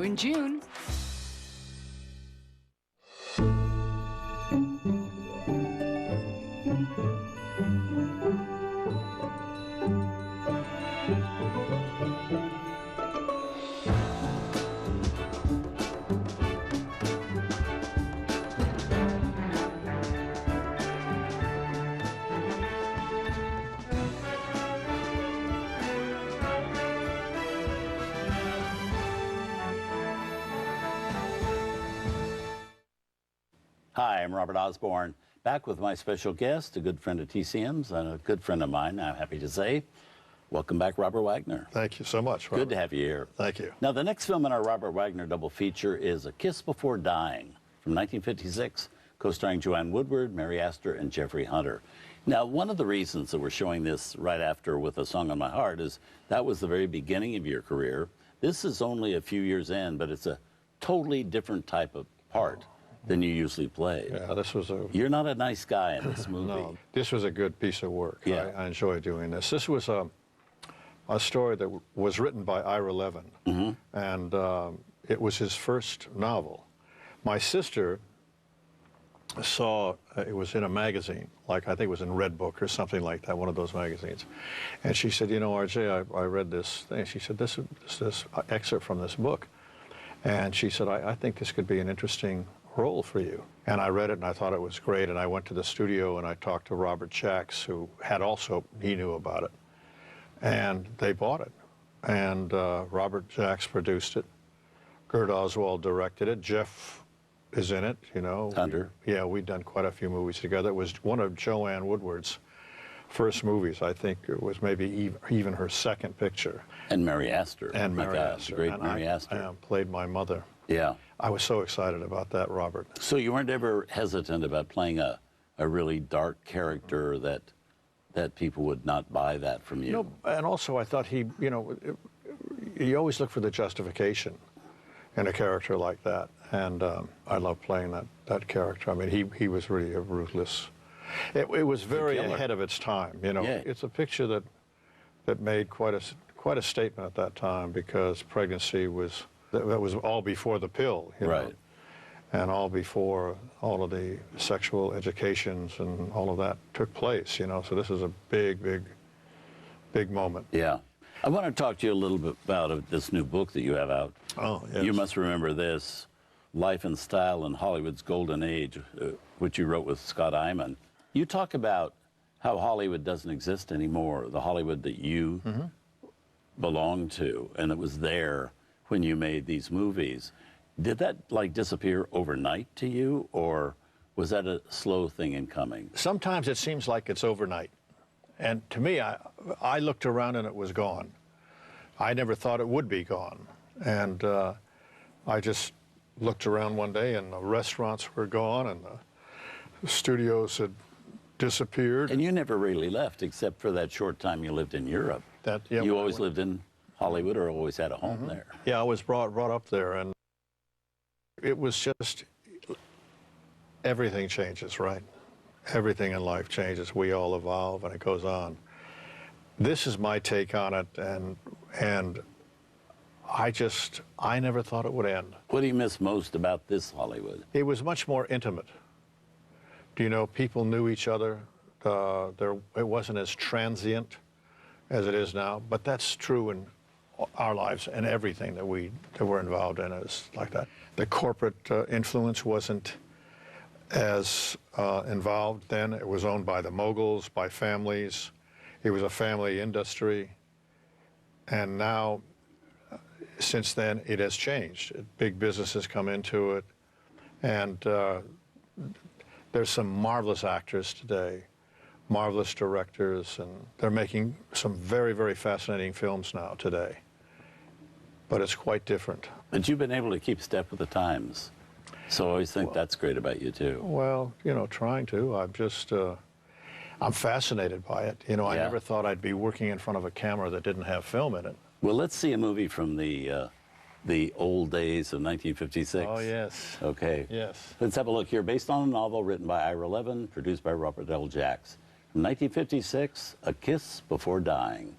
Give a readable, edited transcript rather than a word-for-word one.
In June. Hi, I'm Robert Osborne, back with my special guest, a good friend of TCM's and a good friend of mine, I'm happy to say. Welcome back, Robert Wagner. Thank you so much, Robert. Good to have you here. Thank you. Now, the next film in our Robert Wagner double feature is A Kiss Before Dying from 1956, co-starring Joanne Woodward, Mary Astor, and Jeffrey Hunter. Now, one of the reasons that we're showing this right after With a Song on My Heart is that was the very beginning of your career. This is only a few years in, but it's a totally different type of part than you usually play. Yeah, this was a... You're not a nice guy in this movie. No, this was a good piece of work. Yeah. I enjoy doing this. This was a story that was written by Ira Levin, and it was his first novel. My sister saw, it was in a magazine, like I think it was in Red Book or something like that, one of those magazines. And she said, you know, RJ, I read this thing. She said, this excerpt from this book. And she said, I think this could be an interesting role for you. And I read it and I thought it was great, and I went to the studio and I talked to Robert Jacks, who had also, he knew about it, and they bought it. And Robert Jacks produced it. Gert Oswald directed it. Jeff is in it, you know. Hunter. Yeah, we'd done quite a few movies together. It was one of Joanne Woodward's first movies. I think it was maybe even her second picture. And Mary Astor. And Mary Astor. The great Mary Astor. I played my mother. Yeah. I was so excited about that, Robert. So you weren't ever hesitant about playing a really dark character that people would not buy that from you? No, and also I thought he, you know, you always look for the justification in a character like that. And I love playing that character. I mean, he was really a ruthless. It was very ahead of its time, you know. Yeah. It's a picture that made quite a statement at that time, because pregnancy was, that was all before the pill, you know, right, and all before all of the sexual educations and all of that took place, you know. So this is a big moment. Yeah. I want to talk to you a little bit about this new book that you have out. Oh, yes. You must remember this, Life and Style in Hollywood's Golden Age, which you wrote with Scott Iman. You talk about how Hollywood doesn't exist anymore, the Hollywood that you belong to, and it was there when you made these movies. Did that like disappear overnight to you, or was that a slow thing in coming? Sometimes it seems like it's overnight. And to me, I looked around and it was gone. I never thought it would be gone. And I just looked around one day and the restaurants were gone and the studios had disappeared. And you never really left, except for that short time you lived in Europe. Yeah, you always lived in Hollywood, or always had a home there? Yeah, I was brought up there, and it was just, everything changes, right? Everything in life changes. We all evolve, and it goes on. This is my take on it, and I never thought it would end. What do you miss most about this Hollywood? It was much more intimate. Do you know, people knew each other. It wasn't as transient as it is now, but that's true in our lives, and everything that we're involved in is like that. The corporate influence wasn't as involved then. It was owned by the moguls, by families. It was a family industry. And now, since then, it has changed. Big businesses come into it, and there's some marvelous actors today, marvelous directors, and they're making some very, very fascinating films now today. But it's quite different. But you've been able to keep step with the times. So I always think that's great about you, too. Well, you know, trying to. I'm just, I'm fascinated by it. You know, I never thought I'd be working in front of a camera that didn't have film in it. Well, let's see a movie from the old days of 1956. Oh, yes. Okay. Yes. Let's have a look here. Based on a novel written by Ira Levin, produced by Robert L. Jacks. From 1956, A Kiss Before Dying.